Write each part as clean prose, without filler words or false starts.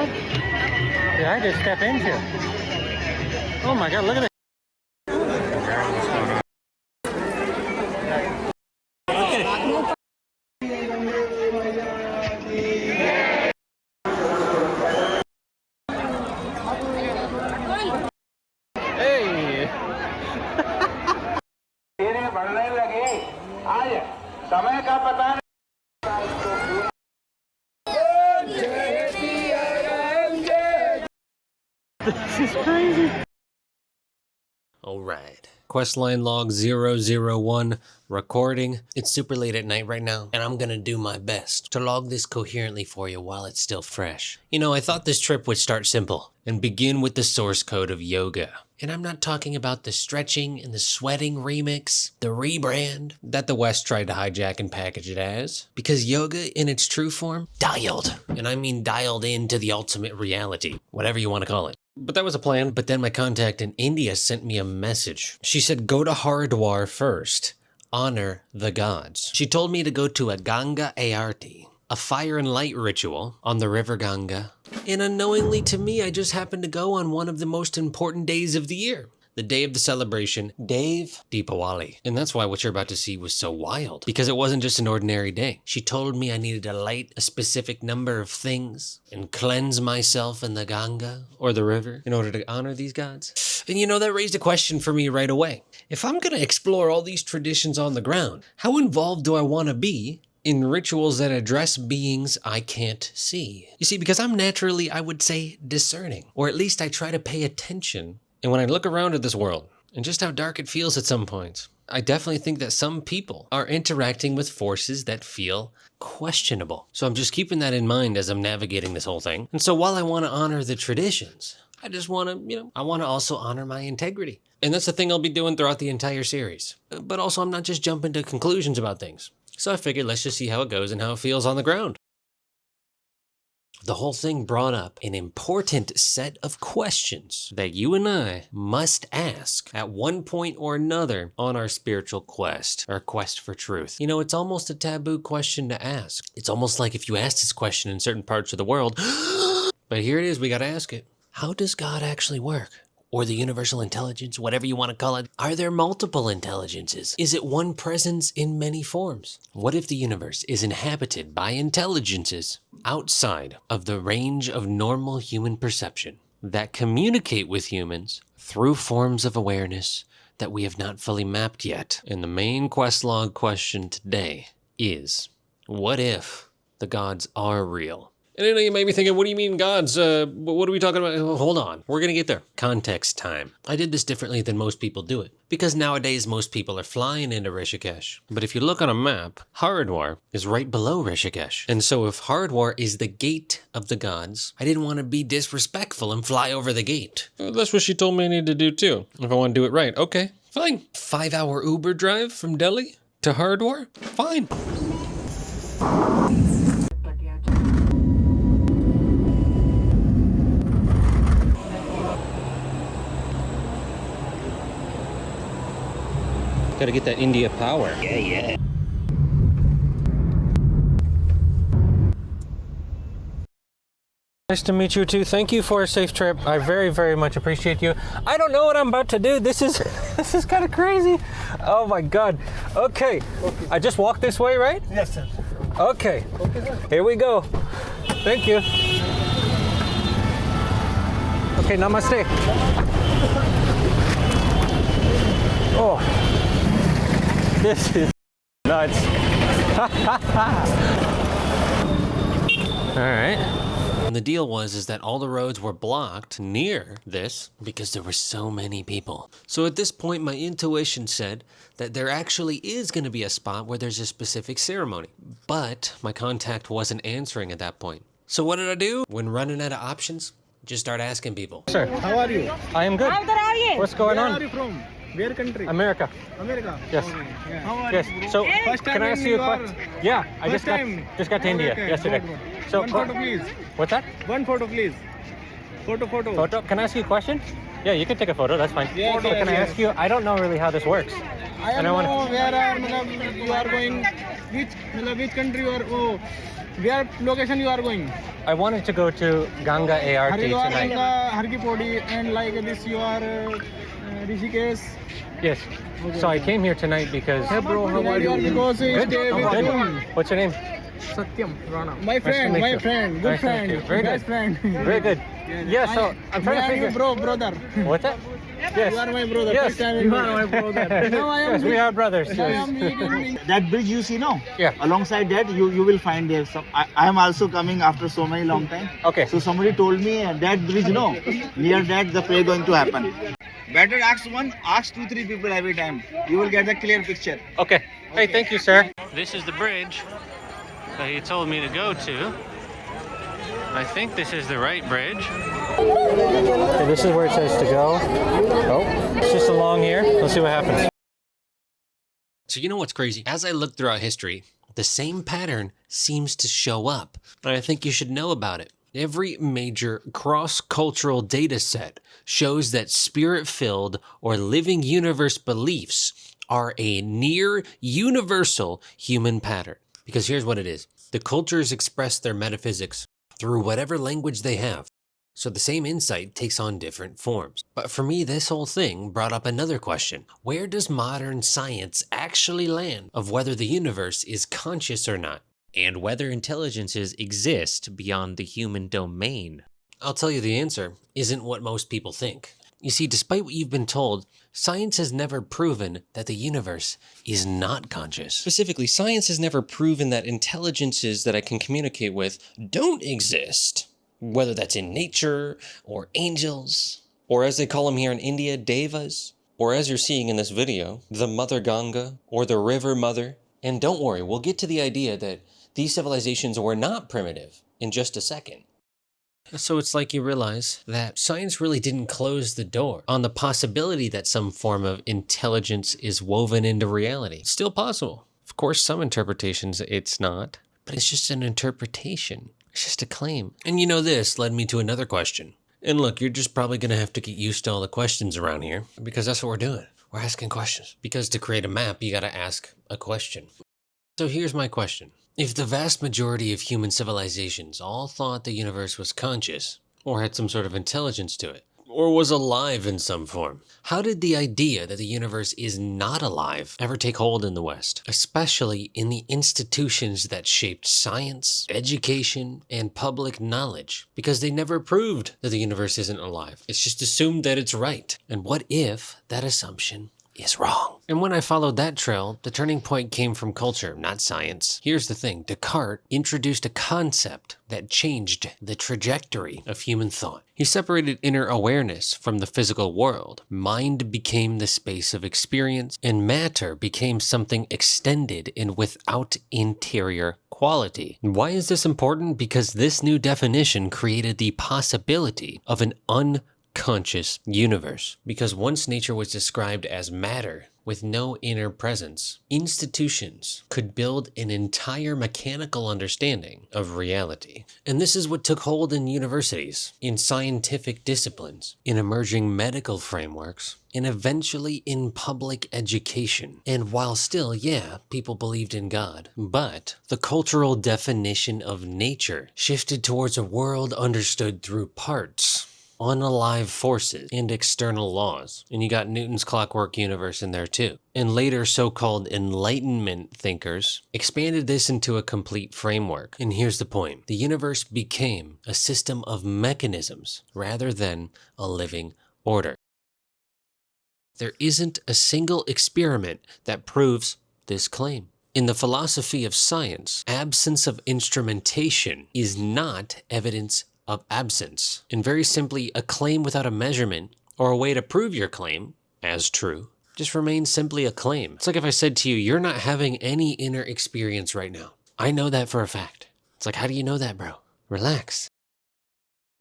what did I just step into? Oh my god, look at this. Hey! This is crazy. Alright. Questline log 001, recording. It's super late at night right now, and I'm gonna do my best to log this coherently for you while it's still fresh. You know, I thought this trip would start simple and begin with the source code of yoga. And I'm not talking about the stretching and the sweating remix, the rebrand that the West tried to hijack and package it as. Because yoga in its true form, dialed. And I mean dialed into the ultimate reality, whatever you want to call it. But that was a plan. But then my contact in India sent me a message. She said, go to Haridwar first. Honor the gods. She told me to go to a Ganga Aarti, a fire and light ritual on the river Ganga. And unknowingly to me, I just happened to go on one of the most important days of the year. The day of the celebration, Dev Deepawali. And that's why what you're about to see was so wild. Because it wasn't just an ordinary day. She told me I needed to light a specific number of things and cleanse myself in the Ganga, or the river, in order to honor these gods. And you know, that raised a question for me right away. If I'm gonna explore all these traditions on the ground, how involved do I wanna be in rituals that address beings I can't see? You see, because I'm naturally, I would say, discerning. Or at least I try to pay attention. And when I look around at this world, and just how dark it feels at some points, I definitely think that some people are interacting with forces that feel questionable. So I'm just keeping that in mind as I'm navigating this whole thing. And so while I want to honor the traditions, I just want to, I want to also honor my integrity. And that's the thing I'll be doing throughout the entire series. But also I'm not just jumping to conclusions about things. So I figured let's just see how it goes and how it feels on the ground. The whole thing brought up an important set of questions that you and I must ask at one point or another on our spiritual quest, our quest for truth. You know, it's almost a taboo question to ask. It's almost like if you ask this question in certain parts of the world, but here it is, we gotta ask it. How does God actually work? Or the universal intelligence, whatever you want to call it. Are there multiple intelligences? Is it one presence in many forms? What if the universe is inhabited by intelligences outside of the range of normal human perception that communicate with humans through forms of awareness that we have not fully mapped yet? And the main quest log question today is, what if the gods are real? And I know you may be thinking, what do you mean gods? What are we talking about? Hold on, we're gonna get there. Context time. I did this differently than most people do it, because nowadays most people are flying into Rishikesh. But if you look on a map, Haridwar is right below Rishikesh. And so if Haridwar is the gate of the gods, I didn't want to be disrespectful and fly over the gate. That's what she told me I need to do too, if I want to do it right. Okay, fine. 5-hour Uber drive from Delhi to Haridwar? Fine. Gotta get that India power. Yeah. Nice to meet you too. Thank you for a safe trip. I very, very much appreciate you. I don't know what I'm about to do. This is kind of crazy. Oh my God. Okay. I just walked this way, right? Yes, sir. Okay. Here we go. Thank you. Okay, namaste. Oh. This is nuts. All right. And the deal was that all the roads were blocked near this because there were so many people. So at this point, my intuition said that there actually is going to be a spot where there's a specific ceremony. But my contact wasn't answering at that point. So what did I do? When running out of options, just start asking people. Sir, How are you? I am good. What's going Where on? are you from? Where country? America. America? Yes. Okay. Yeah. How are Yes. you? So, First time can I ask you a are- question? Yeah, I First time? just got to India Okay, yesterday. good. So, One photo, please. What's that? One photo, please. Photo. Photo? Can I ask you a question? Yeah, you can take a photo. That's fine. Yes, But can I yes. ask you? I don't know really how this works. I And don't wanna- know where are you are going. Which country you are? Oh, Where location you are going? I wanted to go to Ganga ART Haridwar and tonight. Harkipodi, and like this you are Rishikesh. Yes. So I came here tonight because... Hey bro, how are you? Because stay with Good. you. What's your name? Satyam Rana. My Nice to friend, meet my you. friend, good Nice to meet friend, you. Very best good. friend. Very good. Yeah, so I'm trying to figure... brother. What's that? Yes. You are my brother. Yes. First time you are my brother. Now I am Yes, we are brothers. I am Yes. meeting. That bridge you see, no? Yeah. Alongside that, you will find there some. I am also coming after so many long time. Okay. So somebody told me that bridge, no, near that the prayer going to happen. Better ask one, ask 2-3 people every time. You will get the clear picture. Okay. Hey, thank you, sir. This is the bridge that he told me to go to. I think this is the right bridge. Okay, this is where it says to go. Oh, it's just along here. Let's see what happens. So you know what's crazy? As I look throughout history, the same pattern seems to show up. And I think you should know about it. Every major cross-cultural data set shows that spirit-filled or living universe beliefs are a near universal human pattern. Because here's what it is. The cultures express their metaphysics through whatever language they have. So the same insight takes on different forms. But for me, this whole thing brought up another question. Where does modern science actually land of whether the universe is conscious or not? And whether intelligences exist beyond the human domain? I'll tell you the answer isn't what most people think. You see, despite what you've been told, science has never proven that the universe is not conscious. Specifically, science has never proven that intelligences that I can communicate with don't exist. Whether that's in nature, or angels, or as they call them here in India, devas, or as you're seeing in this video, the Mother Ganga, or the River Mother. And don't worry, we'll get to the idea that these civilizations were not primitive in just a second. So it's like you realize that science really didn't close the door on the possibility that some form of intelligence is woven into reality. It's still possible. Of course, some interpretations it's not, but it's just an interpretation. It's just a claim. And you know, this led me to another question. And look, you're just probably going to have to get used to all the questions around here because that's what we're doing. We're asking questions. Because to create a map, you got to ask a question. So here's my question. If the vast majority of human civilizations all thought the universe was conscious, or had some sort of intelligence to it, or was alive in some form, how did the idea that the universe is not alive ever take hold in the West, especially in the institutions that shaped science, education, and public knowledge? Because they never proved that the universe isn't alive. It's just assumed that it's right. And what if that assumption is wrong? And when I followed that trail, the turning point came from culture, not science. Here's the thing, Descartes introduced a concept that changed the trajectory of human thought. He separated inner awareness from the physical world. Mind became the space of experience, and matter became something extended and without interior quality. Why is this important? Because this new definition created the possibility of an unconscious universe. Because once nature was described as matter with no inner presence, institutions could build an entire mechanical understanding of reality. And this is what took hold in universities, in scientific disciplines, in emerging medical frameworks, and eventually in public education. And while still, yeah, people believed in God, but the cultural definition of nature shifted towards a world understood through parts, unalive forces, and external laws. And you got Newton's clockwork universe in there too. And later so-called Enlightenment thinkers expanded this into a complete framework. And here's the point. The universe became a system of mechanisms rather than a living order. There isn't a single experiment that proves this claim. In the philosophy of science, absence of instrumentation is not evidence of absence. And very simply, a claim without a measurement or a way to prove your claim as true just remains simply a claim. It's like if I said to you, you're not having any inner experience right now. I know that for a fact. It's like, how do you know that, bro? Relax.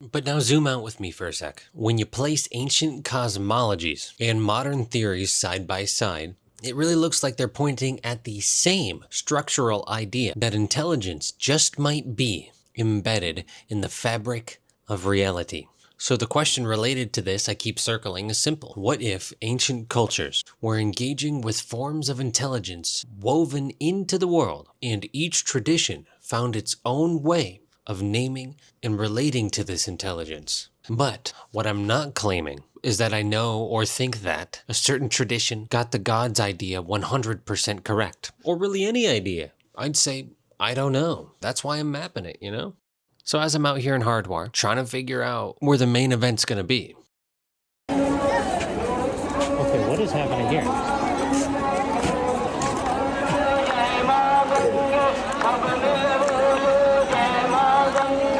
But now zoom out with me for a sec. When you place ancient cosmologies and modern theories side by side, it really looks like they're pointing at the same structural idea that intelligence just might be embedded in the fabric of reality. So the question related to this I keep circling is simple. What if ancient cultures were engaging with forms of intelligence woven into the world, and each tradition found its own way of naming and relating to this intelligence. But what I'm not claiming is that I know or think that a certain tradition got the God's idea 100% correct, or really any idea. I'd say, I don't know. That's why I'm mapping it, you know? So as I'm out here in Haridwar, trying to figure out where the main event's gonna be. Okay, what is happening here?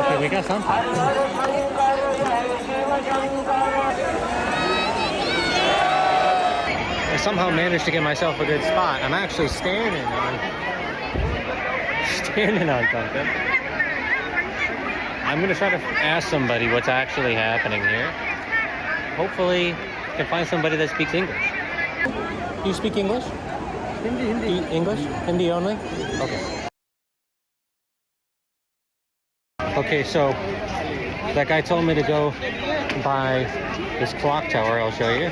Okay, we got something. I somehow managed to get myself a good spot. I'm actually standing on something. I'm gonna try to ask somebody what's actually happening here. Hopefully, I can find somebody that speaks English. Do you speak English? Hindi. English? Hindi only? Okay. Okay, so that guy told me to go by this clock tower. I'll show you.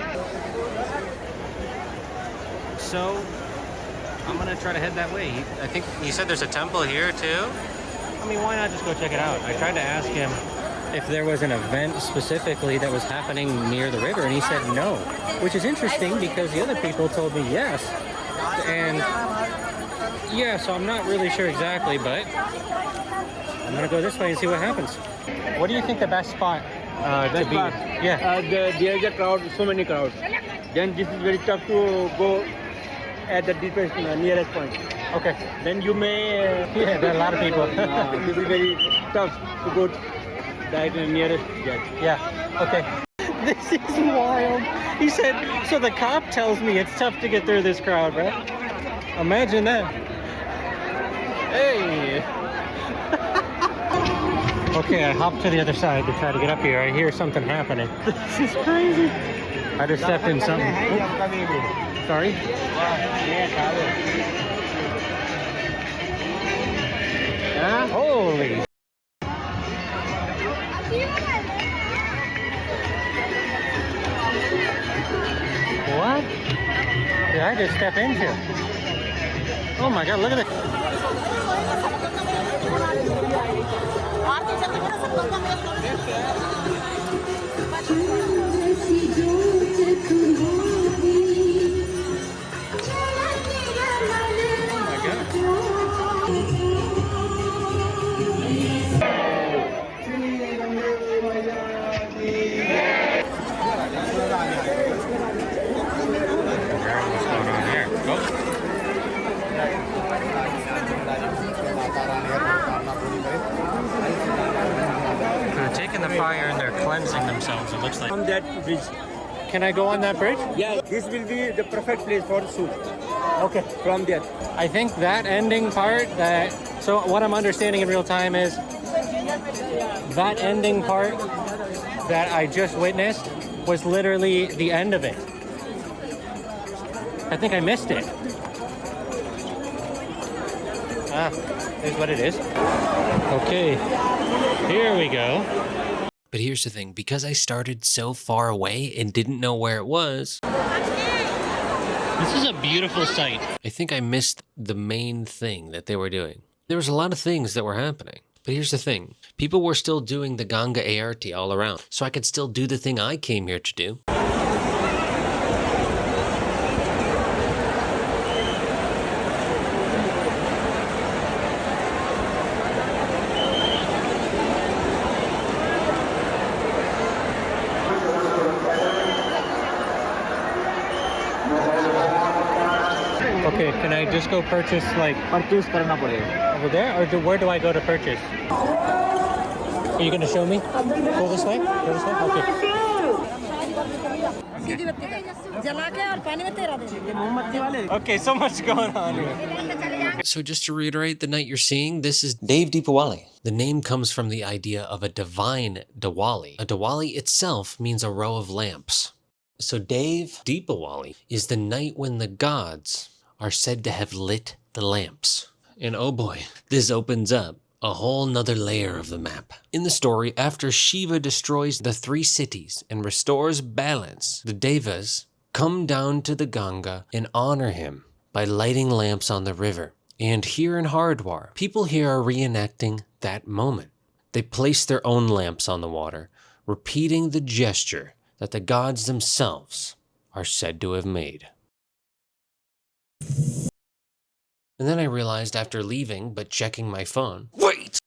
So I'm gonna try to head that way. I think he said there's a temple here too. I mean, why not just go check it out? I tried to ask him if there was an event specifically that was happening near the river, and he said no, which is interesting because the other people told me yes. And yeah, so I'm not really sure exactly, but I'm gonna go this way and see what happens. What do you think the best spot to be? Yeah. There is a crowd, so many crowds. Then this is very tough to go at the deepest, nearest point. Okay. Then you may... Yeah, there are a lot of people. it will be very tough to go that nearest judge. Yeah. Okay. This is wild. He said, so the cop tells me it's tough to get through this crowd, right? Imagine that. Hey. Okay, I hopped to the other side to try to get up here. I hear something happening. This is crazy. I just stepped in something. Oh. Sorry? Holy. What did I just step into? Oh my God, look at it. They're taking the fire and they're cleansing themselves, it looks like. On that bridge. Can I go on that bridge? Yeah, this will be the perfect place for the soup. Okay. From there. I think that ending part, so what I'm understanding in real time is that ending part that I just witnessed was literally the end of it. I think I missed it. Ah, here's what it is. Okay, here we go. But here's the thing, because I started so far away and didn't know where it was, this is a beautiful sight. I think I missed the main thing that they were doing. There was a lot of things that were happening. But here's the thing, people were still doing the Ganga ART all around, so I could still do the thing I came here to do. Okay, can I just go purchase like Purchase करना पड़ेगा. over there, or where do I go to purchase? Are you gonna show me? Go this way? Go this way? Okay. Okay, so much going on here. So just to reiterate, the night you're seeing, this is Dave Deepawali. The name comes from the idea of a divine Diwali. A Diwali itself means a row of lamps. So Dave Deepawali is the night when the gods are said to have lit the lamps. And oh boy, this opens up a whole nother layer of the map. In the story, after Shiva destroys the 3 cities and restores balance, the Devas come down to the Ganga and honor him by lighting lamps on the river. And here in Haridwar, people here are reenacting that moment. They place their own lamps on the water, repeating the gesture that the gods themselves are said to have made. And then I realized after leaving, but checking my phone, wait!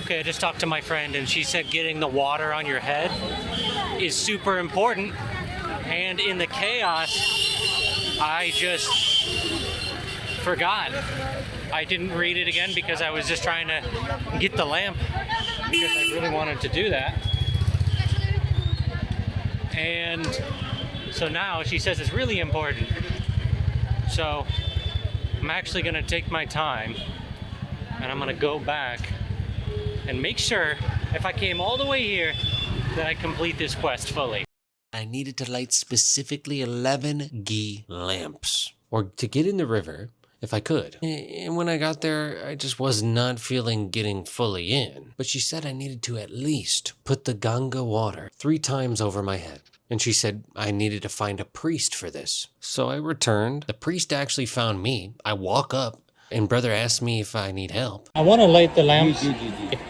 Okay, I just talked to my friend and she said getting the water on your head is super important. And in the chaos, I just forgot. I didn't read it again because I was just trying to get the lamp because I really wanted to do that. And so now she says it's really important. So I'm actually gonna take my time and I'm gonna go back and make sure if I came all the way here that I complete this quest fully. I needed to light specifically 11 ghee lamps, or to get in the river if I could. And when I got there, I just was not feeling getting fully in. But she said I needed to at least put the Ganga water 3 times over my head. And she said I needed to find a priest for this. So I returned. The priest actually found me. I walk up and brother asked me if I need help. I want to light the lamps.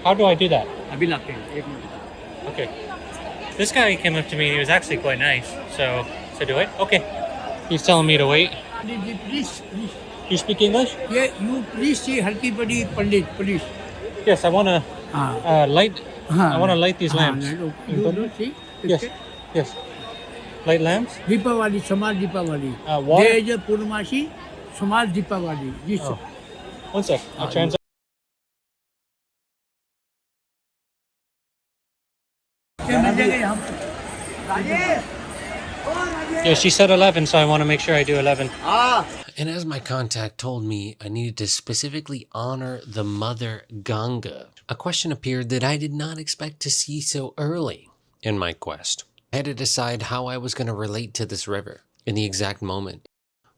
How do I do that? Okay. This guy came up to me and he was actually quite nice. So do it? Okay. He's telling me to wait. Please. You speak English? Yeah, you please see Harki Badi Pandit, please. Yes, I want to light. I want to light these lamps. You see? Yes. Light lamps. Deepavali, Samaj Deepavali. Water? There is a Purnamasi, Samaj Deepavali. Yes. Oh. One sec. I'll translate. Yeah, she said 11, so I want to make sure I do 11. And as my contact told me, I needed to specifically honor the mother Ganga. A question appeared that I did not expect to see so early in my quest. I had to decide how I was going to relate to this river in the exact moment.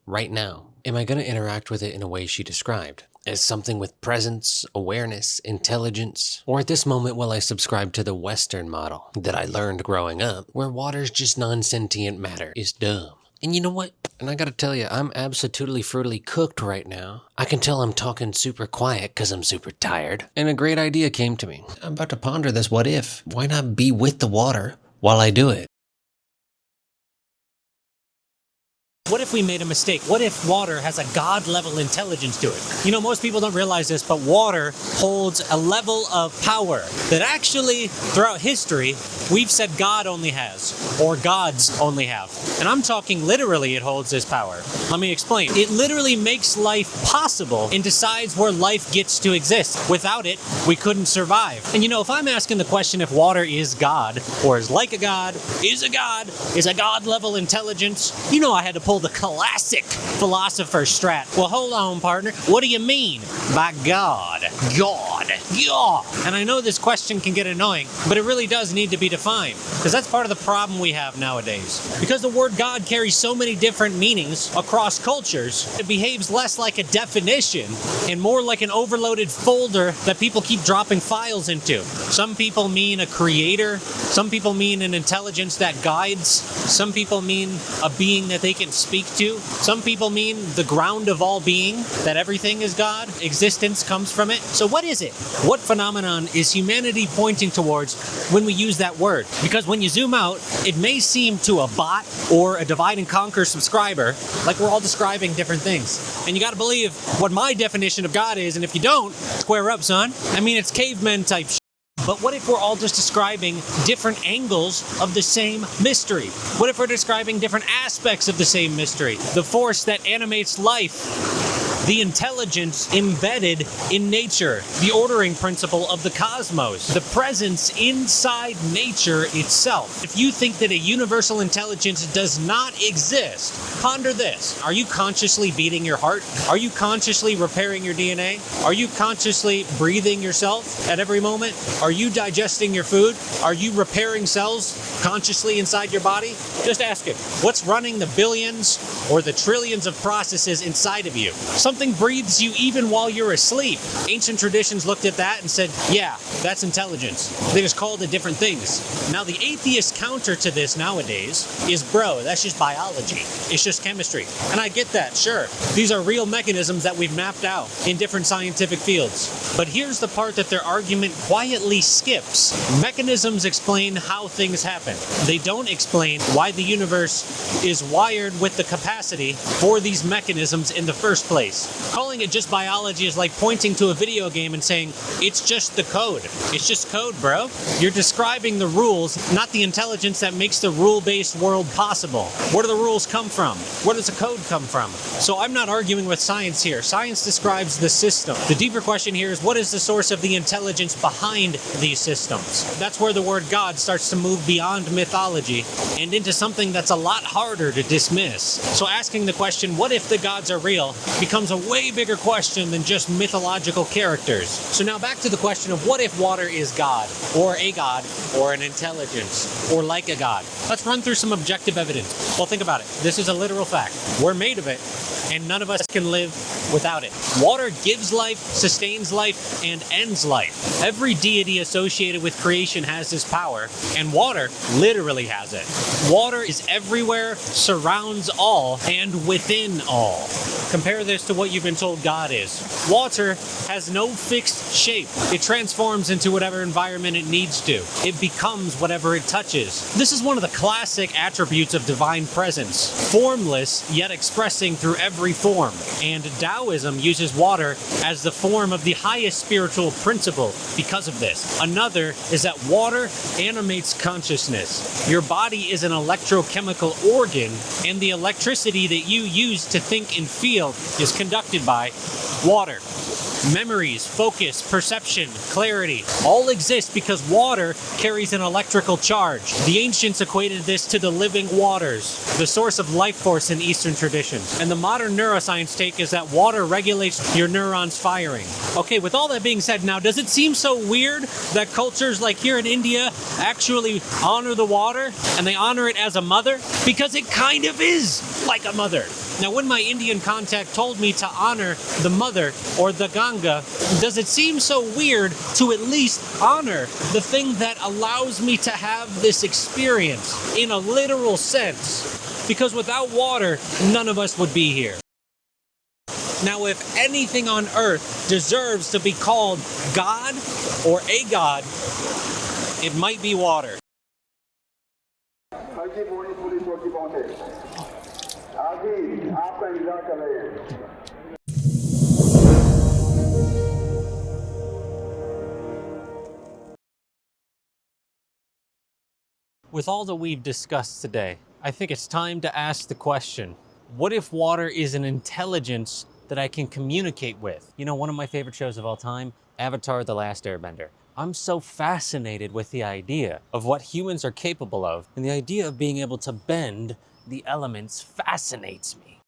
Right now, am I going to interact with it in a way she described? As something with presence, awareness, intelligence? Or at this moment will I subscribe to the Western model that I learned growing up, where water's just non-sentient matter is dumb? And you know what? And I gotta tell you, I'm absolutely fruitily cooked right now. I can tell I'm talking super quiet because I'm super tired. And a great idea came to me. I'm about to ponder this what if. Why not be with the water while I do it? What if we made a mistake? What if water has a God-level intelligence to it? You know, most people don't realize this, but water holds a level of power that actually, throughout history, we've said God only has, or gods only have. And I'm talking literally it holds this power. Let me explain. It literally makes life possible and decides where life gets to exist. Without it, we couldn't survive. And you know, if I'm asking the question if water is God, or is like a God, is a God-level intelligence, you know I had to pull the classic philosopher strat. Well, hold on, partner. What do you mean by God? Yeah. And I know this question can get annoying, but it really does need to be defined, because that's part of the problem we have nowadays. Because the word God carries so many different meanings across cultures, it behaves less like a definition and more like an overloaded folder that people keep dropping files into. Some people mean a creator. Some people mean an intelligence that guides. Some people mean a being that they can speak to. Some people mean the ground of all being, that everything is God. Existence comes from it. So what is it? What phenomenon is humanity pointing towards when we use that word? Because when you zoom out, it may seem to a bot or a divide and conquer subscriber like we're all describing different things. And you gotta believe what my definition of God is, and if you don't, square up, son. I mean, it's cavemen type shit. But what if we're all just describing different angles of the same mystery? What if we're describing different aspects of the same mystery? The force that animates life, the intelligence embedded in nature, the ordering principle of the cosmos, the presence inside nature itself. If you think that a universal intelligence does not exist, ponder this. Are you consciously beating your heart? Are you consciously repairing your DNA? Are you consciously breathing yourself at every moment? Are you digesting your food? Are you repairing cells consciously inside your body? Just ask it. What's running the billions or the trillions of processes inside of you? Something Something breathes you even while you're asleep. Ancient traditions looked at that and said, yeah, that's intelligence. They just called it different things. Now, the atheist counter to this nowadays is, bro, that's just biology. It's just chemistry. And I get that, sure. These are real mechanisms that we've mapped out in different scientific fields. But here's the part that their argument quietly skips. Mechanisms explain how things happen. They don't explain why the universe is wired with the capacity for these mechanisms in the first place. Calling it just biology is like pointing to a video game and saying, it's just the code. It's just code, bro. You're describing the rules, not the intelligence that makes the rule-based world possible. Where do the rules come from? Where does the code come from? So I'm not arguing with science here. Science describes the system. The deeper question here is, what is the source of the intelligence behind these systems? That's where the word God starts to move beyond mythology and into something that's a lot harder to dismiss. So asking the question, what if the gods are real, becomes a way bigger question than just mythological characters. So now back to the question of what if water is God, or a god, or an intelligence, or like a god? Let's run through some objective evidence. Well, think about it. This is a literal fact. We're made of it, and none of us can live without it. Water gives life, sustains life, and ends life. Every deity associated with creation has this power, and water literally has it. Water is everywhere, surrounds all, and within all. Compare this to what you've been told God is. Water has no fixed shape. It transforms into whatever environment it needs to. It becomes whatever it touches. This is one of the classic attributes of divine presence. Formless, yet expressing through every form. And Taoism uses water as the form of the highest spiritual principle because of this. Another is that water animates consciousness. Your body is an electrochemical organ, and the electricity that you use to think and feel is conducted by water. Memories, focus, perception, clarity, all exist because water carries an electrical charge. The ancients equated this to the living waters, the source of life force in Eastern traditions. And the modern neuroscience take is that water regulates your neurons firing. Okay, with all that being said, now, does it seem so weird that cultures like here in India actually honor the water and they honor it as a mother? Because it kind of is like a mother. Now, when my Indian contact told me to honor the mother or the Ganga, does it seem so weird to at least honor the thing that allows me to have this experience in a literal sense? Because without water, none of us would be here. Now, if anything on earth deserves to be called God or a god, it might be water. With all that we've discussed today, I think it's time to ask the question, what if water is an intelligence that I can communicate with? You know, one of my favorite shows of all time, Avatar: The Last Airbender. I'm so fascinated with the idea of what humans are capable of, and the idea of being able to bend the elements fascinates me.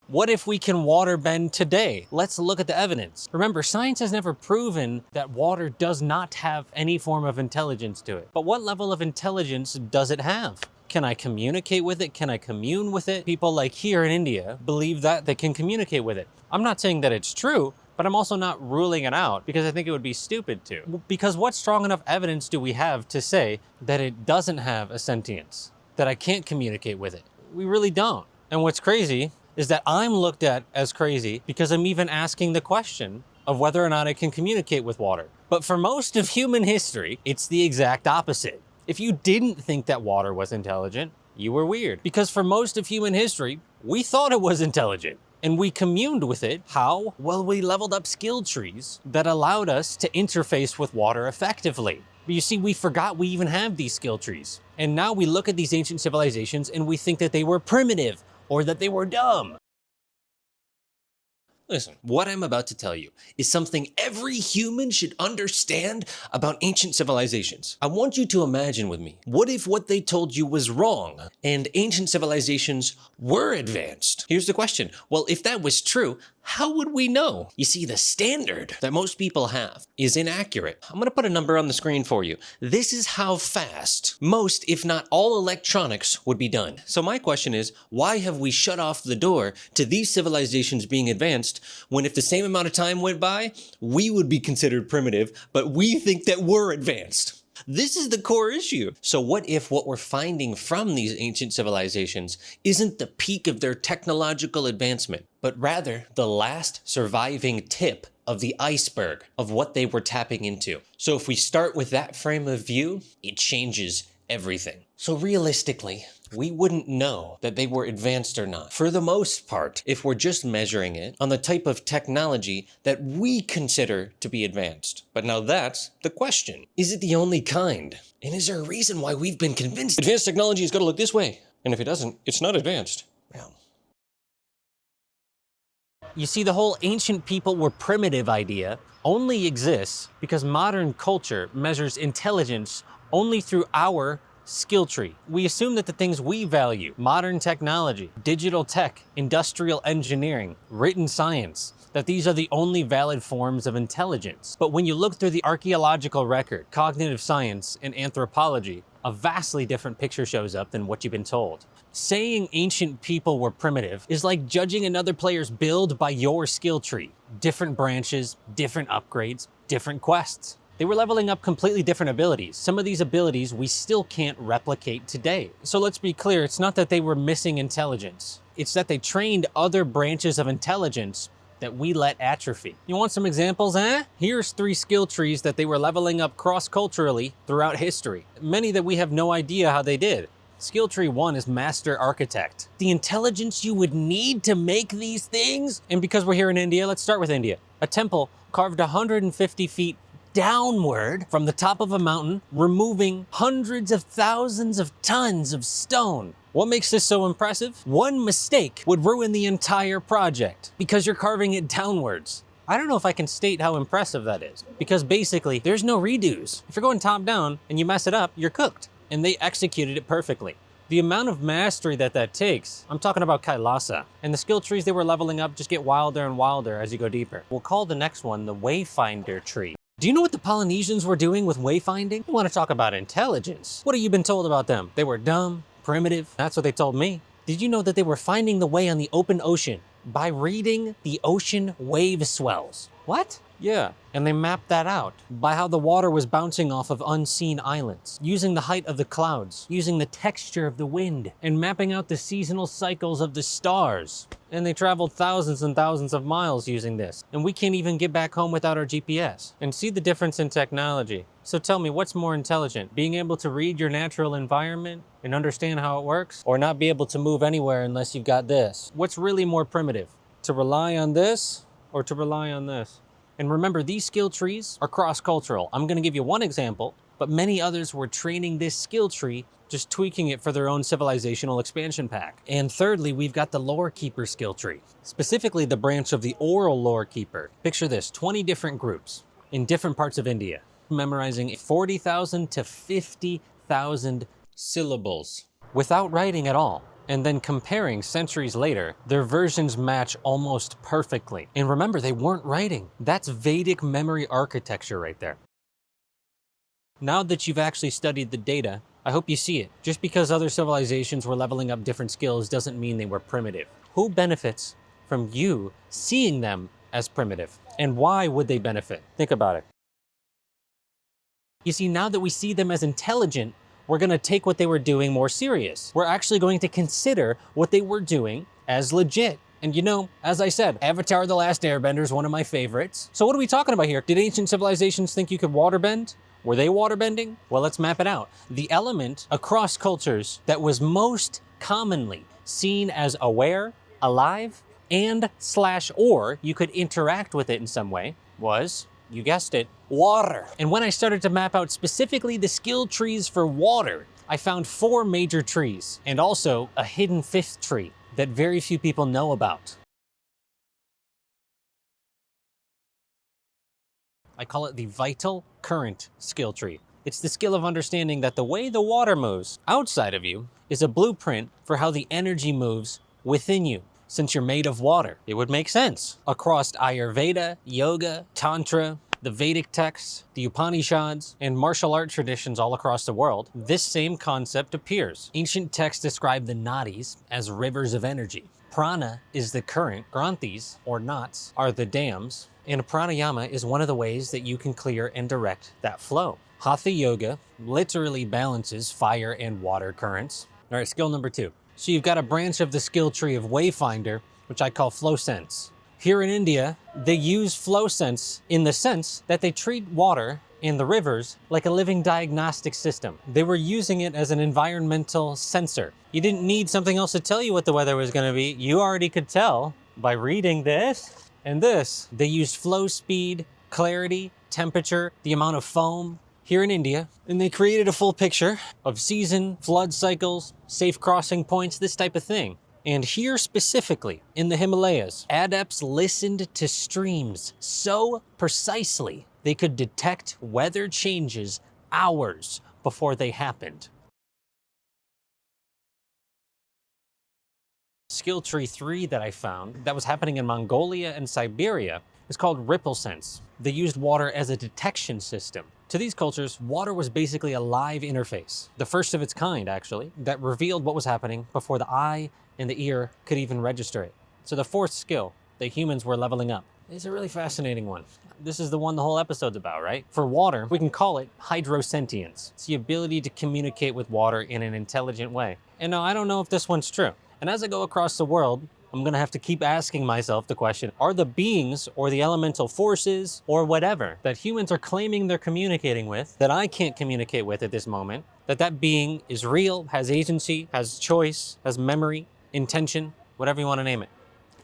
What if we can water bend today? Let's look at the evidence. Remember, science has never proven that water does not have any form of intelligence to it. But what level of intelligence does it have? Can I communicate with it? Can I commune with it? People like here in India believe that they can communicate with it. I'm not saying that it's true, but I'm also not ruling it out because I think it would be stupid to. Because what strong enough evidence do we have to say that it doesn't have a sentience, that I can't communicate with it? We really don't. And what's crazy is that I'm looked at as crazy because I'm even asking the question of whether or not I can communicate with water. But for most of human history, it's the exact opposite. If you didn't think that water was intelligent, you were weird. Because for most of human history, we thought it was intelligent. And we communed with it. How? Well, we leveled up skill trees that allowed us to interface with water effectively. But you see, we forgot we even have these skill trees. And now we look at these ancient civilizations and we think that they were primitive or that they were dumb. Listen, what I'm about to tell you is something every human should understand about ancient civilizations. I want you to imagine with me, what if what they told you was wrong and ancient civilizations were advanced? Here's the question. Well, if that was true, how would we know? You see, the standard that most people have is inaccurate. I'm gonna put a number on the screen for you. This is how fast most, if not all, electronics would be done. So my question is, why have we shut off the door to these civilizations being advanced when if the same amount of time went by, we would be considered primitive, but we think that we're advanced? This is the core issue. So what if what we're finding from these ancient civilizations isn't the peak of their technological advancement, but rather the last surviving tip of the iceberg of what they were tapping into? So if we start with that frame of view, it changes everything. So realistically, we wouldn't know that they were advanced or not, for the most part, if we're just measuring it on the type of technology that we consider to be advanced. But now that's the question. Is it the only kind? And is there a reason why we've been convinced advanced technology is going to look this way? And if it doesn't, it's not advanced. Well, you see, the whole ancient people were primitive idea only exists because modern culture measures intelligence only through our skill tree. We assume that the things we value, modern technology, digital tech, industrial engineering, written science, that these are the only valid forms of intelligence. But when you look through the archaeological record, cognitive science, and anthropology, a vastly different picture shows up than what you've been told. Saying ancient people were primitive is like judging another player's build by your skill tree. Different branches, different upgrades, different quests. They were leveling up completely different abilities. Some of these abilities we still can't replicate today. So let's be clear, it's not that they were missing intelligence. It's that they trained other branches of intelligence that we let atrophy. You want some examples, eh? Here's 3 skill trees that they were leveling up cross-culturally throughout history. Many that we have no idea how they did. Skill tree 1 is Master Architect. The intelligence you would need to make these things, and because we're here in India, let's start with India. A temple carved 150 feet downward from the top of a mountain, removing hundreds of thousands of tons of stone. What makes this so impressive? One mistake would ruin the entire project because you're carving it downwards. I don't know if I can state how impressive that is, because basically there's no redos. If you're going top down and you mess it up, you're cooked. And they executed it perfectly. The amount of mastery that takes, I'm talking about Kailasa. And the skill trees they were leveling up just get wilder and wilder as you go deeper. We'll call the next one the Wayfinder tree. Do you know what the Polynesians were doing with wayfinding? You want to talk about intelligence? What have you been told about them? They were dumb, primitive. That's what they told me. Did you know that they were finding the way on the open ocean by reading the ocean wave swells? What? Yeah, and they mapped that out by how the water was bouncing off of unseen islands, using the height of the clouds, using the texture of the wind, and mapping out the seasonal cycles of the stars. And they traveled thousands and thousands of miles using this. And we can't even get back home without our GPS. And see the difference in technology. So tell me, what's more intelligent? Being able to read your natural environment and understand how it works? Or not be able to move anywhere unless you've got this? What's really more primitive? To rely on this or to rely on this? And remember, these skill trees are cross-cultural. I'm gonna give you one example, but many others were training this skill tree, just tweaking it for their own civilizational expansion pack. And thirdly, we've got the Lore Keeper skill tree, specifically the branch of the Oral Lore Keeper. Picture this, 20 different groups in different parts of India, memorizing 40,000 to 50,000 syllables without writing at all. And then comparing centuries later, their versions match almost perfectly. And remember, they weren't writing. That's Vedic memory architecture right there. Now that you've actually studied the data, I hope you see it. Just because other civilizations were leveling up different skills doesn't mean they were primitive. Who benefits from you seeing them as primitive? And why would they benefit? Think about it. You see, now that we see them as intelligent, we're gonna take what they were doing more serious. We're actually going to consider what they were doing as legit. And you know, as I said, Avatar: The Last Airbender is one of my favorites. So what are we talking about here? Did ancient civilizations think you could waterbend? Were they waterbending? Well, let's map it out. The element across cultures that was most commonly seen as aware, alive, and / or you could interact with it in some way was, you guessed it, water. And when I started to map out specifically the skill trees for water, I found 4 major trees and also a hidden 5th tree that very few people know about. I call it the vital current skill tree. It's the skill of understanding that the way the water moves outside of you is a blueprint for how the energy moves within you. Since you're made of water, it would make sense. Across Ayurveda, yoga, tantra, the Vedic texts, the Upanishads, and martial art traditions all across the world, this same concept appears. Ancient texts describe the nadis as rivers of energy. Prana is the current, granthis, or knots, are the dams, and pranayama is one of the ways that you can clear and direct that flow. Hatha yoga literally balances fire and water currents. All right, skill number 2. So you've got a branch of the skill tree of Wayfinder, which I call flow sense. Here in India, they use flow sense in the sense that they treat water in the rivers like a living diagnostic system. They were using it as an environmental sensor. You didn't need something else to tell you what the weather was gonna be. You already could tell by reading this and this. They used flow speed, clarity, temperature, the amount of foam here in India, and they created a full picture of season, flood cycles, safe crossing points, this type of thing. And here specifically, in the Himalayas, adepts listened to streams so precisely they could detect weather changes hours before they happened. Skill tree 3 that I found that was happening in Mongolia and Siberia is called ripple sense. They used water as a detection system. To these cultures, water was basically a live interface, the first of its kind actually, that revealed what was happening before the eye and the ear could even register it. So the 4th skill that humans were leveling up is a really fascinating one. This is the one the whole episode's about, right? For water, we can call it hydrosentience. It's the ability to communicate with water in an intelligent way. And now I don't know if this one's true. And as I go across the world, I'm gonna have to keep asking myself the question, are the beings or the elemental forces or whatever that humans are claiming they're communicating with, that I can't communicate with at this moment, that being is real, has agency, has choice, has memory, intention, whatever you wanna name it?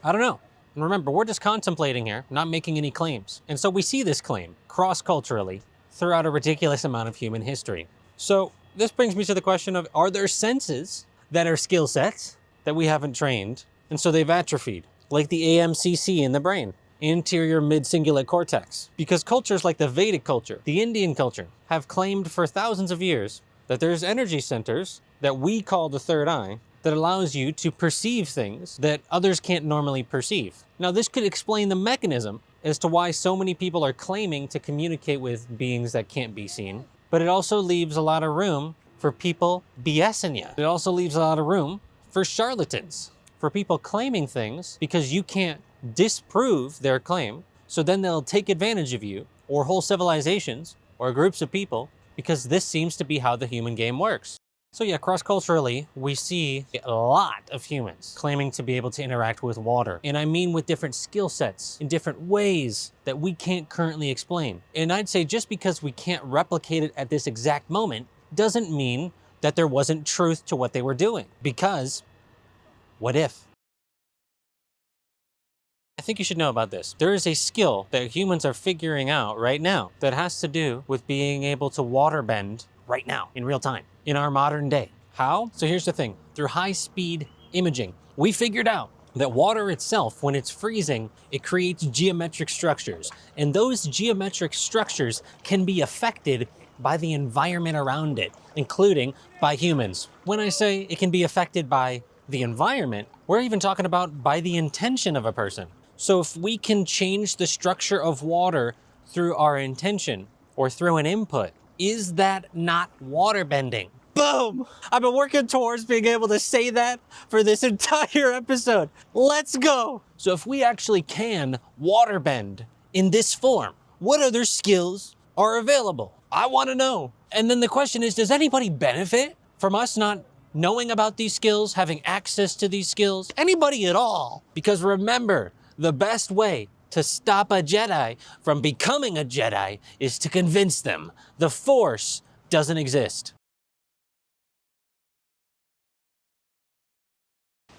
I don't know. And remember, we're just contemplating here, not making any claims. And so we see this claim cross-culturally throughout a ridiculous amount of human history. So this brings me to the question of, are there senses that are skill sets that we haven't trained, and so they've atrophied, like the AMCC in the brain, anterior mid-cingulate cortex? Because cultures like the Vedic culture, the Indian culture, have claimed for thousands of years that there's energy centers that we call the third eye that allows you to perceive things that others can't normally perceive. Now, this could explain the mechanism as to why so many people are claiming to communicate with beings that can't be seen, but it also leaves a lot of room for people BSing you. It also leaves a lot of room for charlatans, for people claiming things because you can't disprove their claim, so then they'll take advantage of you or whole civilizations or groups of people because this seems to be how the human game works. So yeah, cross-culturally, we see a lot of humans claiming to be able to interact with water. And I mean with different skill sets in different ways that we can't currently explain. And I'd say just because we can't replicate it at this exact moment doesn't mean that there wasn't truth to what they were doing. Because what if? I think you should know about this. There is a skill that humans are figuring out right now that has to do with being able to waterbend right now in real time in our modern day. How? So here's the thing. Through high-speed imaging, we figured out that water itself, when it's freezing, it creates geometric structures. And those geometric structures can be affected by the environment around it, including by humans. When I say it can be affected by the environment, we're even talking about by the intention of a person. So if we can change the structure of water through our intention or through an input, is that not waterbending? Boom! I've been working towards being able to say that for this entire episode. Let's go! So if we actually can waterbend in this form, what other skills are available? I want to know. And then the question is, does anybody benefit from us not knowing about these skills, having access to these skills? Anybody at all? Because remember, the best way to stop a Jedi from becoming a Jedi is to convince them the Force doesn't exist.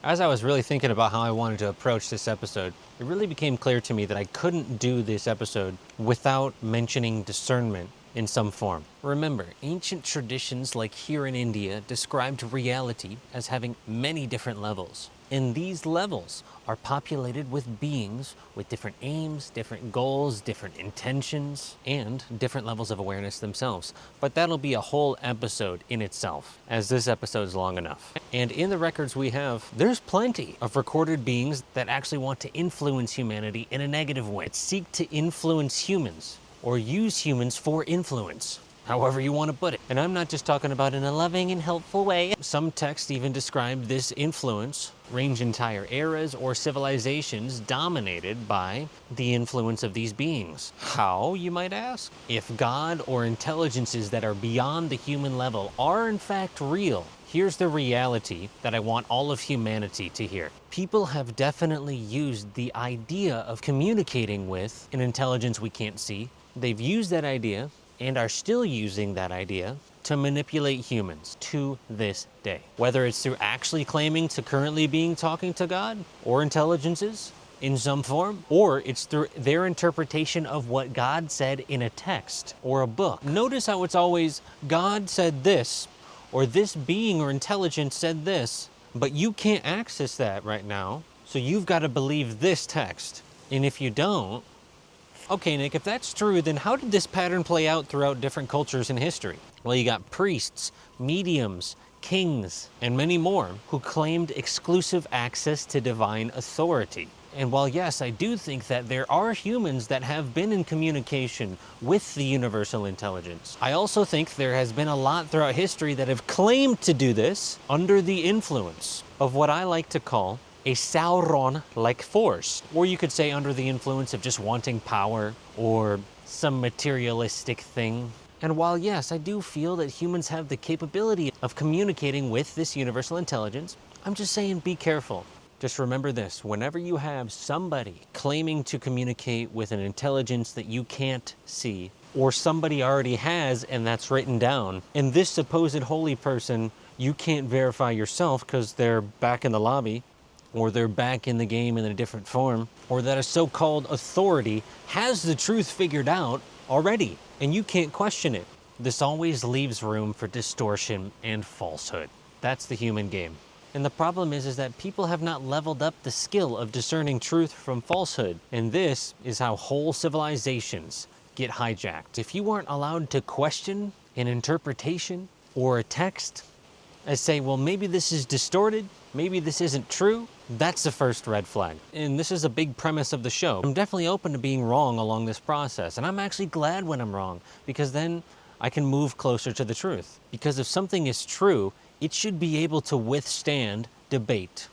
As I was really thinking about how I wanted to approach this episode, it really became clear to me that I couldn't do this episode without mentioning discernment in some form. Remember, ancient traditions like here in India described reality as having many different levels. And these levels are populated with beings with different aims, different goals, different intentions, and different levels of awareness themselves. But that'll be a whole episode in itself, as this episode is long enough. And in the records we have, there's plenty of recorded beings that actually want to influence humanity in a negative way, seek to influence humans, or use humans for influence, however you want to put it. And I'm not just talking about in a loving and helpful way. Some texts even describe this influence range entire eras or civilizations dominated by the influence of these beings. How, you might ask? If God or intelligences that are beyond the human level are in fact real, here's the reality that I want all of humanity to hear. People have definitely used the idea of communicating with an intelligence we can't see. They've used that idea and are still using that idea to manipulate humans to this day. Whether it's through actually claiming to currently being talking to God or intelligences in some form, or it's through their interpretation of what God said in a text or a book. Notice how it's always God said this, or this being or intelligence said this, but you can't access that right now, so you've got to believe this text. And if you don't, okay, Nick, if that's true, then how did this pattern play out throughout different cultures in history? Well, you got priests, mediums, kings, and many more who claimed exclusive access to divine authority. And while yes, I do think that there are humans that have been in communication with the universal intelligence, I also think there has been a lot throughout history that have claimed to do this under the influence of what I like to call a Sauron-like force. Or you could say under the influence of just wanting power or some materialistic thing. And while yes, I do feel that humans have the capability of communicating with this universal intelligence, I'm just saying be careful. Just remember this, whenever you have somebody claiming to communicate with an intelligence that you can't see, or somebody already has and that's written down, and this supposed holy person you can't verify yourself because they're back in the lobby, or they're back in the game in a different form, or that a so-called authority has the truth figured out already, and you can't question it. This always leaves room for distortion and falsehood. That's the human game. And the problem is that people have not leveled up the skill of discerning truth from falsehood. And this is how whole civilizations get hijacked. If you aren't allowed to question an interpretation or a text, and say, well, maybe this is distorted, maybe this isn't true, that's the first red flag. And this is a big premise of the show. I'm definitely open to being wrong along this process, and I'm actually glad when I'm wrong, because then I can move closer to the truth. Because if something is true, it should be able to withstand debate.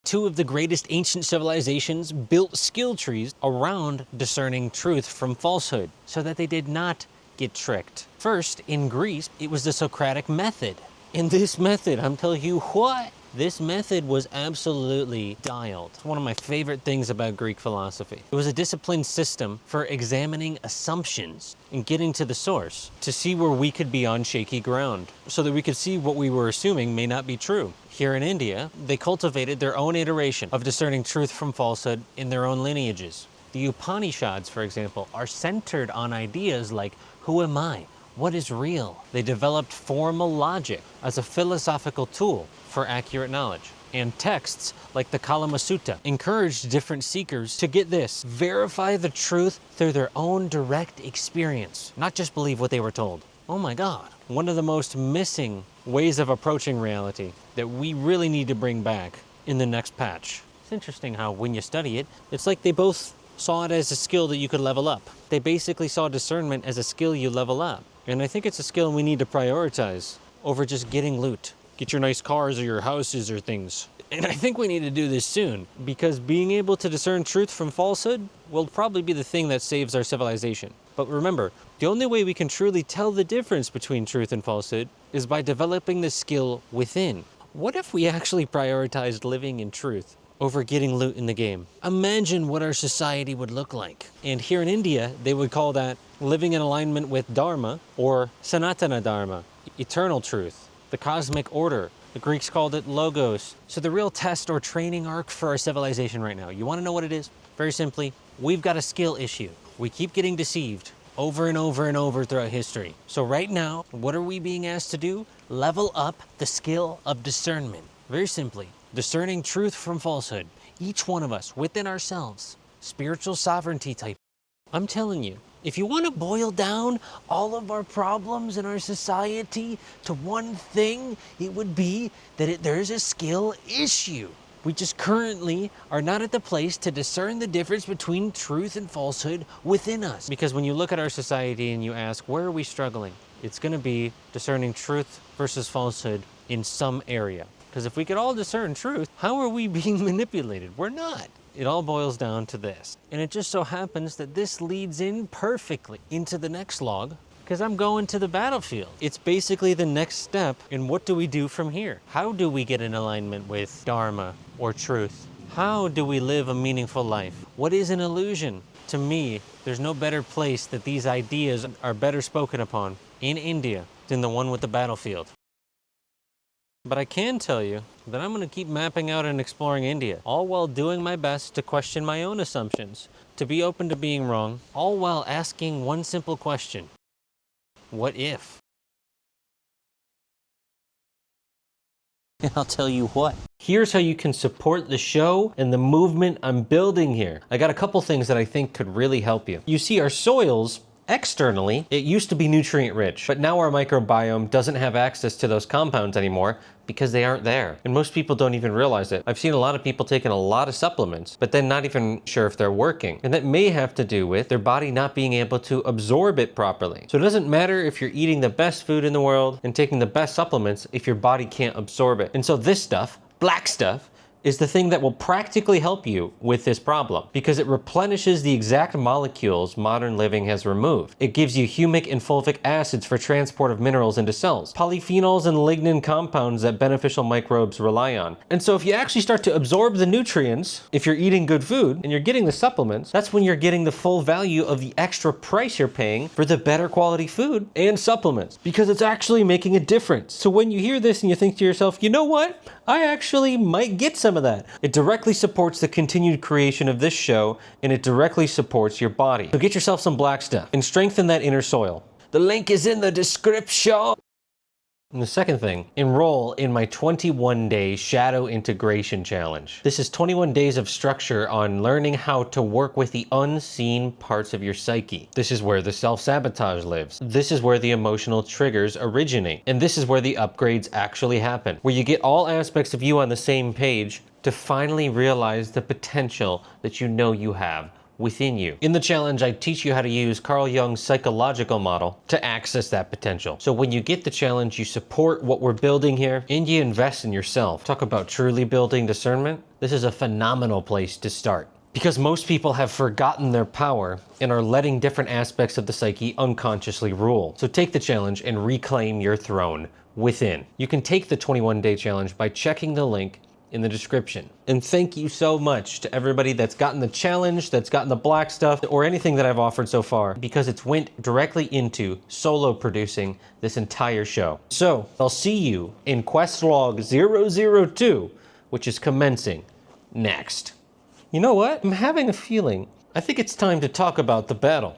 Two of the greatest ancient civilizations built skill trees around discerning truth from falsehood, so that they did not get tricked. First, in Greece, it was the Socratic method. In this method, I'm telling you what, this method was absolutely dialed. It's one of my favorite things about Greek philosophy. It was a disciplined system for examining assumptions and getting to the source to see where we could be on shaky ground, so that we could see what we were assuming may not be true. Here in India, they cultivated their own iteration of discerning truth from falsehood in their own lineages. The Upanishads, for example, are centered on ideas like, who am I? What is real? They developed formal logic as a philosophical tool for accurate knowledge. And texts like the Kalama Sutta encouraged different seekers to get this, verify the truth through their own direct experience, not just believe what they were told. Oh my God. One of the most missing ways of approaching reality that we really need to bring back in the next patch. It's interesting how when you study it, it's like they both saw it as a skill that you could level up. They basically saw discernment as a skill you level up. And I think it's a skill we need to prioritize over just getting loot. Get your nice cars or your houses or things. And I think we need to do this soon, because being able to discern truth from falsehood will probably be the thing that saves our civilization. But remember, the only way we can truly tell the difference between truth and falsehood is by developing the skill within. What if we actually prioritized living in truth over getting loot in the game? Imagine what our society would look like. And here in India, they would call that living in alignment with Dharma, or Sanatana Dharma, eternal truth, the cosmic order. The Greeks called it logos. So the real test or training arc for our civilization right now, you want to know what it is? Very simply, we've got a skill issue. We keep getting deceived over and over and over throughout history. So right now, what are we being asked to do? Level up the skill of discernment. Very simply, discerning truth from falsehood. Each one of us, within ourselves. Spiritual sovereignty type. I'm telling you, if you want to boil down all of our problems in our society to one thing, it would be that there's a skill issue. We just currently are not at the place to discern the difference between truth and falsehood within us. Because when you look at our society and you ask, where are we struggling? It's going to be discerning truth versus falsehood in some area. Because if we could all discern truth, how are we being manipulated? We're not. It all boils down to this. And it just so happens that this leads in perfectly into the next log, because I'm going to the battlefield. It's basically the next step in what do we do from here? How do we get in alignment with Dharma or truth? How do we live a meaningful life? What is an illusion? To me, there's no better place that these ideas are better spoken upon in India than the one with the battlefield. But I can tell you that I'm going to keep mapping out and exploring India, all while doing my best to question my own assumptions, to be open to being wrong, all while asking one simple question. What if? And I'll tell you what. Here's how you can support the show and the movement I'm building here. I got a couple things that I think could really help you. You see, our soils, externally, it used to be nutrient rich, but now our microbiome doesn't have access to those compounds anymore because they aren't there. And most people don't even realize it. I've seen a lot of people taking a lot of supplements, but then not even sure if they're working. And that may have to do with their body not being able to absorb it properly. So it doesn't matter if you're eating the best food in the world and taking the best supplements if your body can't absorb it. And so this stuff, black stuff, is the thing that will practically help you with this problem because it replenishes the exact molecules modern living has removed. It gives you humic and fulvic acids for transport of minerals into cells, polyphenols and lignin compounds that beneficial microbes rely on. And so if you actually start to absorb the nutrients, if you're eating good food and you're getting the supplements, that's when you're getting the full value of the extra price you're paying for the better quality food and supplements because it's actually making a difference. So when you hear this and you think to yourself, you know what? I actually might get some of that. It directly supports the continued creation of this show and it directly supports your body. So get yourself some black stuff and strengthen that inner soil. The link is in the description. And the second thing, enroll in my 21-day Shadow Integration Challenge. This is 21 days of structure on learning how to work with the unseen parts of your psyche. This is where the self-sabotage lives. This is where the emotional triggers originate. And this is where the upgrades actually happen, where you get all aspects of you on the same page to finally realize the potential that you know you have within you. In the challenge, I teach you how to use Carl Jung's psychological model to access that potential. So when you get the challenge, you support what we're building here and you invest in yourself. Talk about truly building discernment. This is a phenomenal place to start because most people have forgotten their power and are letting different aspects of the psyche unconsciously rule. So take the challenge and reclaim your throne within. You can take the 21-day challenge by checking the link in the description. And thank you so much to everybody that's gotten the challenge, that's gotten the black stuff, or anything that I've offered so far, because it's went directly into solo producing this entire show. So I'll see you in quest log 002, which is commencing next. You know what? I'm having a feeling. I think it's time to talk about the battle.